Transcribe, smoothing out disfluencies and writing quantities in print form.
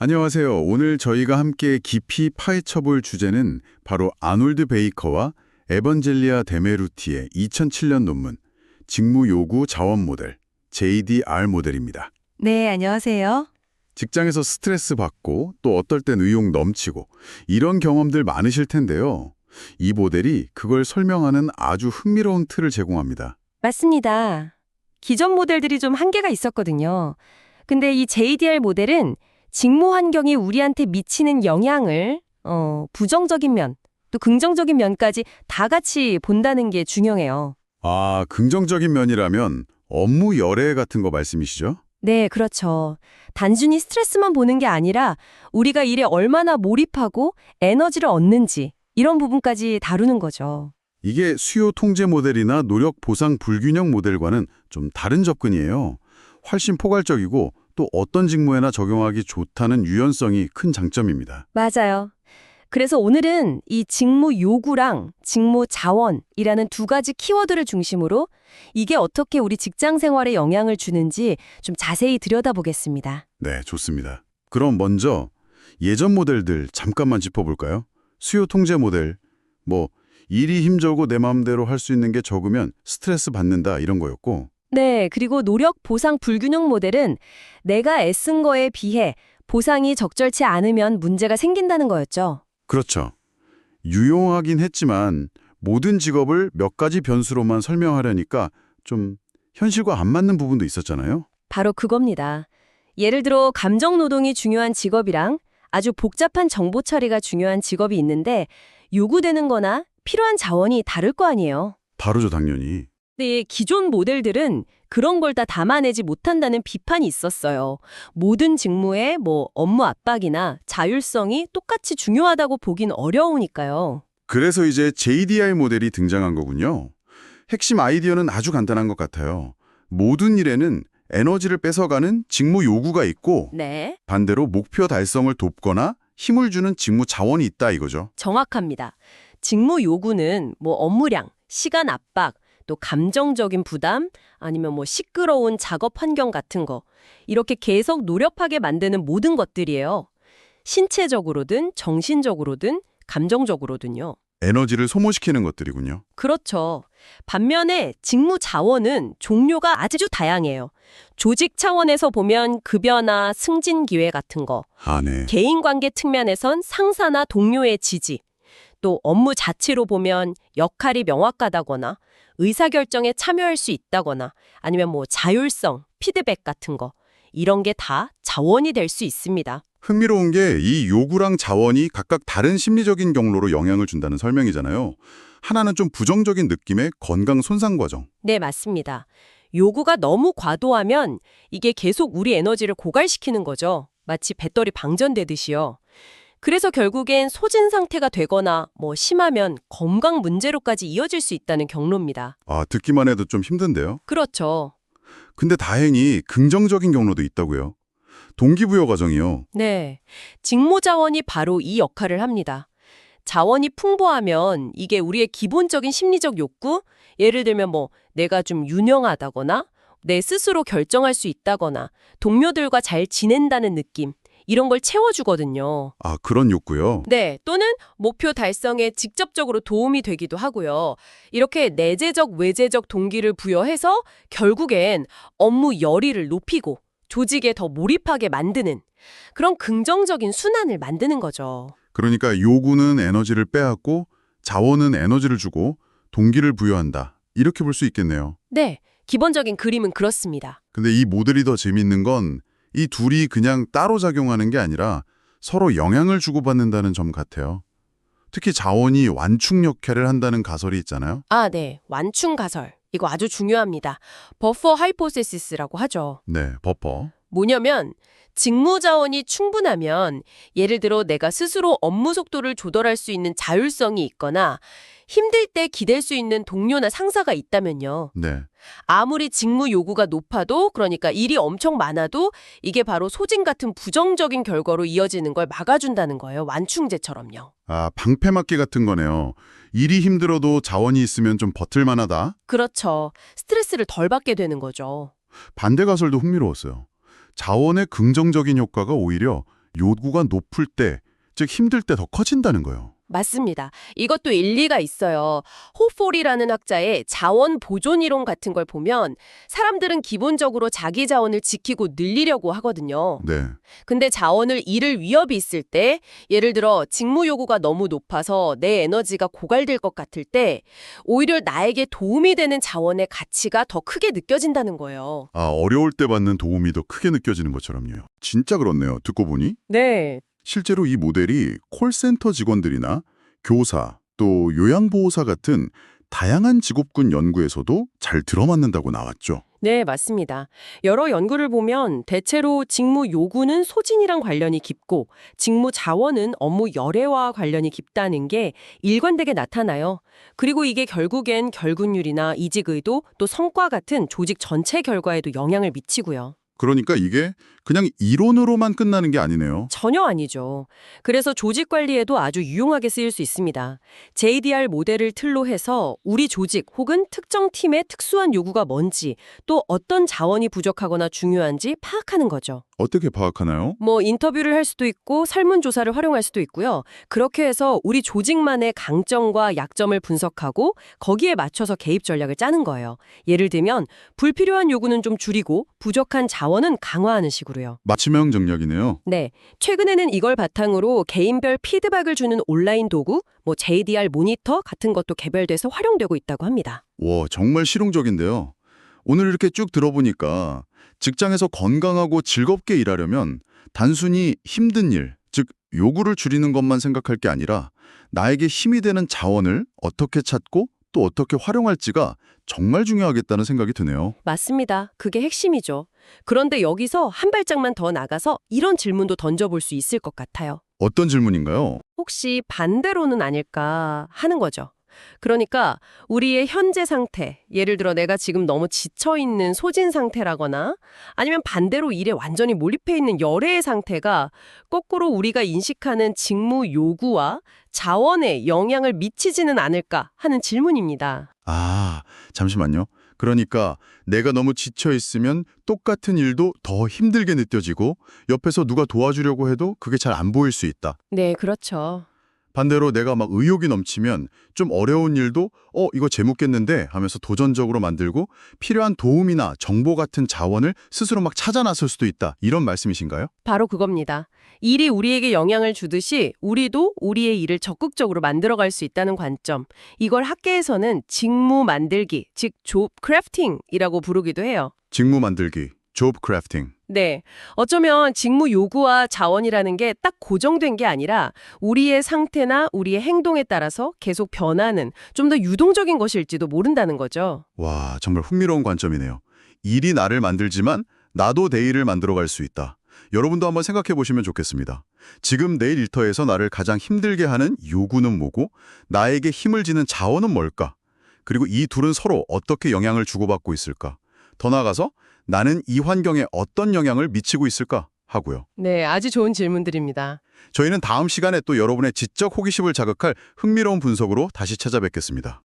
안녕하세요. 오늘 저희가 함께 깊이 파헤쳐볼 주제는 바로 아놀드 베이커와 에번젤리아 데메루티의 2007년 논문, 직무 요구 자원 모델, JDR 모델입니다. 네, 안녕하세요. 직장에서 스트레스 받고 또 어떨 땐 의욕 넘치고 이런 경험들 많으실 텐데요. 이 모델이 그걸 설명하는 아주 흥미로운 틀을 제공합니다. 맞습니다. 기존 모델들이 좀 한계가 있었거든요. 근데 이 JDR 모델은 직무 환경이 우리한테 미치는 영향을 부정적인 면, 또 긍정적인 면까지 다 같이 본다는 게 중요해요. 아, 긍정적인 면이라면 업무 열애 같은 거 말씀이시죠? 네, 그렇죠. 단순히 스트레스만 보는 게 아니라 우리가 일에 얼마나 몰입하고 에너지를 얻는지 이런 부분까지 다루는 거죠. 이게 수요 통제 모델이나 노력 보상 불균형 모델과는 좀 다른 접근이에요. 훨씬 포괄적이고 또 어떤 직무에나 적용하기 좋다는 유연성이 큰 장점입니다. 맞아요. 그래서 오늘은 이 직무 요구랑 직무 자원이라는 두 가지 키워드를 중심으로 이게 어떻게 우리 직장 생활에 영향을 주는지 좀 자세히 들여다보겠습니다. 네, 좋습니다. 그럼 먼저 예전 모델들 잠깐만 짚어볼까요? 수요 통제 모델, 일이 힘들고 내 마음대로 할 수 있는 게 적으면 스트레스 받는다 이런 거였고, 네, 그리고 노력 보상 불균형 모델은 내가 애쓴 거에 비해 보상이 적절치 않으면 문제가 생긴다는 거였죠. 그렇죠. 유용하긴 했지만 모든 직업을 몇 가지 변수로만 설명하려니까 좀 현실과 안 맞는 부분도 있었잖아요. 바로 그겁니다. 예를 들어 감정 노동이 중요한 직업이랑 아주 복잡한 정보 처리가 중요한 직업이 있는데 요구되는 거나 필요한 자원이 다를 거 아니에요. 다르죠, 당연히. 근데 기존 모델들은 그런 걸 다 담아내지 못한다는 비판이 있었어요. 모든 직무에 업무 압박이나 자율성이 똑같이 중요하다고 보긴 어려우니까요. 그래서 이제 JDI 모델이 등장한 거군요. 핵심 아이디어는 아주 간단한 것 같아요. 모든 일에는 에너지를 뺏어가는 직무 요구가 있고 네, 반대로 목표 달성을 돕거나 힘을 주는 직무 자원이 있다 이거죠. 정확합니다. 직무 요구는 업무량, 시간 압박, 또 감정적인 부담, 아니면 시끄러운 작업 환경 같은 거. 이렇게 계속 노력하게 만드는 모든 것들이에요. 신체적으로든 정신적으로든 감정적으로든요. 에너지를 소모시키는 것들이군요. 그렇죠. 반면에 직무 자원은 종류가 아주 다양해요. 조직 차원에서 보면 급여나 승진 기회 같은 거, 아, 네. 개인 관계 측면에선 상사나 동료의 지지, 또 업무 자체로 보면 역할이 명확하다거나 의사결정에 참여할 수 있다거나 아니면 자율성, 피드백 같은 거 이런 게 다 자원이 될 수 있습니다. 흥미로운 게 이 요구랑 자원이 각각 다른 심리적인 경로로 영향을 준다는 설명이잖아요. 하나는 좀 부정적인 느낌의 건강 손상 과정. 네, 맞습니다. 요구가 너무 과도하면 이게 계속 우리 에너지를 고갈시키는 거죠. 마치 배터리 방전되듯이요. 그래서 결국엔 소진 상태가 되거나 심하면 건강 문제로까지 이어질 수 있다는 경로입니다. 아, 듣기만 해도 좀 힘든데요. 그렇죠. 근데 다행히 긍정적인 경로도 있다고요. 동기부여 과정이요. 네. 직무 자원이 바로 이 역할을 합니다. 자원이 풍부하면 이게 우리의 기본적인 심리적 욕구, 예를 들면 내가 좀 유능하다거나 내 스스로 결정할 수 있다거나 동료들과 잘 지낸다는 느낌, 이런 걸 채워주거든요. 아, 그런 욕구요. 네, 또는 목표 달성에 직접적으로 도움이 되기도 하고요. 이렇게 내재적, 외재적 동기를 부여해서 결국엔 업무 열의를 높이고 조직에 더 몰입하게 만드는 그런 긍정적인 순환을 만드는 거죠. 그러니까 요구는 에너지를 빼앗고 자원은 에너지를 주고 동기를 부여한다. 이렇게 볼 수 있겠네요. 네, 기본적인 그림은 그렇습니다. 근데 이 모델이 더 재밌는 건 이 둘이 그냥 따로 작용하는 게 아니라 서로 영향을 주고받는다는 점 같아요. 특히 자원이 완충 역할을 한다는 가설이 있잖아요. 아, 네, 완충 가설. 이거 아주 중요합니다. 버퍼 하이포테시스라고 하죠. 네, 버퍼. 뭐냐면 직무 자원이 충분하면 예를 들어 내가 스스로 업무 속도를 조절할 수 있는 자율성이 있거나 힘들 때 기댈 수 있는 동료나 상사가 있다면요. 네. 아무리 직무 요구가 높아도 그러니까 일이 엄청 많아도 이게 바로 소진 같은 부정적인 결과로 이어지는 걸 막아준다는 거예요. 완충제처럼요. 아, 방패막기 같은 거네요. 일이 힘들어도 자원이 있으면 좀 버틸만하다. 그렇죠. 스트레스를 덜 받게 되는 거죠. 반대 가설도 흥미로웠어요. 자원의 긍정적인 효과가 오히려 요구가 높을 때, 즉 힘들 때 더 커진다는 거예요. 맞습니다. 이것도 일리가 있어요. 호폴이라는 학자의 자원 보존 이론 같은 걸 보면 사람들은 기본적으로 자기 자원을 지키고 늘리려고 하거든요. 네. 근데 자원을 잃을 위협이 있을 때, 예를 들어 직무 요구가 너무 높아서 내 에너지가 고갈될 것 같을 때 오히려 나에게 도움이 되는 자원의 가치가 더 크게 느껴진다는 거예요. 아, 어려울 때 받는 도움이 더 크게 느껴지는 것처럼요. 진짜 그렇네요. 듣고 보니. 네. 실제로 이 모델이 콜센터 직원들이나 교사, 또 요양보호사 같은 다양한 직업군 연구에서도 잘 들어맞는다고 나왔죠. 네, 맞습니다. 여러 연구를 보면 대체로 직무 요구는 소진이랑 관련이 깊고 직무 자원은 업무 열애와 관련이 깊다는 게 일관되게 나타나요. 그리고 이게 결국엔 결근율이나 이직 의도 또 성과 같은 조직 전체 결과에도 영향을 미치고요. 그러니까 이게 그냥 이론으로만 끝나는 게 아니네요. 전혀 아니죠. 그래서 조직 관리에도 아주 유용하게 쓰일 수 있습니다. JDR 모델을 틀로 해서 우리 조직 혹은 특정 팀의 특수한 요구가 뭔지 또 어떤 자원이 부족하거나 중요한지 파악하는 거죠. 어떻게 파악하나요? 뭐 인터뷰를 할 수도 있고 설문조사를 활용할 수도 있고요. 그렇게 해서 우리 조직만의 강점과 약점을 분석하고 거기에 맞춰서 개입 전략을 짜는 거예요. 예를 들면 불필요한 요구는 좀 줄이고 부족한 자원은 강화하는 식으로요. 맞춤형 전략이네요. 네, 최근에는 이걸 바탕으로 개인별 피드백을 주는 온라인 도구, 뭐 JDR 모니터 같은 것도 개발돼서 활용되고 있다고 합니다. 와, 정말 실용적인데요. 오늘 이렇게 쭉 들어보니까 직장에서 건강하고 즐겁게 일하려면 단순히 힘든 일, 즉 요구를 줄이는 것만 생각할 게 아니라 나에게 힘이 되는 자원을 어떻게 찾고 또 어떻게 활용할지가 정말 중요하겠다는 생각이 드네요. 맞습니다. 그게 핵심이죠. 그런데 여기서 한 발짝만 더 나가서 이런 질문도 던져볼 수 있을 것 같아요. 어떤 질문인가요? 혹시 반대로는 아닐까 하는 거죠. 그러니까 우리의 현재 상태, 예를 들어 내가 지금 너무 지쳐있는 소진 상태라거나 아니면 반대로 일에 완전히 몰입해 있는 열애의 상태가 거꾸로 우리가 인식하는 직무 요구와 자원에 영향을 미치지는 않을까 하는 질문입니다. 아, 잠시만요. 그러니까 내가 너무 지쳐 있으면 똑같은 일도 더 힘들게 느껴지고 옆에서 누가 도와주려고 해도 그게 잘 안 보일 수 있다. 네, 그렇죠. 반대로 내가 막 의욕이 넘치면 좀 어려운 일도 이거 재밌겠는데 하면서 도전적으로 만들고 필요한 도움이나 정보 같은 자원을 스스로 막 찾아 나설 수도 있다. 이런 말씀이신가요? 바로 그겁니다. 일이 우리에게 영향을 주듯이 우리도 우리의 일을 적극적으로 만들어갈 수 있다는 관점. 이걸 학계에서는 직무 만들기, 즉 조브 크래프팅이라고 부르기도 해요. 직무 만들기, job crafting. 네. 어쩌면 직무 요구와 자원이라는 게 딱 고정된 게 아니라 우리의 상태나 우리의 행동에 따라서 계속 변하는 좀 더 유동적인 것일지도 모른다는 거죠. 와, 정말 흥미로운 관점이네요. 일이 나를 만들지만 나도 내 일을 만들어갈 수 있다. 여러분도 한번 생각해 보시면 좋겠습니다. 지금 내 일터에서 나를 가장 힘들게 하는 요구는 뭐고 나에게 힘을 지는 자원은 뭘까? 그리고 이 둘은 서로 어떻게 영향을 주고받고 있을까? 더 나아가서 나는 이 환경에 어떤 영향을 미치고 있을까? 하고요. 네, 아주 좋은 질문들입니다. 저희는 다음 시간에 또 여러분의 지적 호기심을 자극할 흥미로운 분석으로 다시 찾아뵙겠습니다.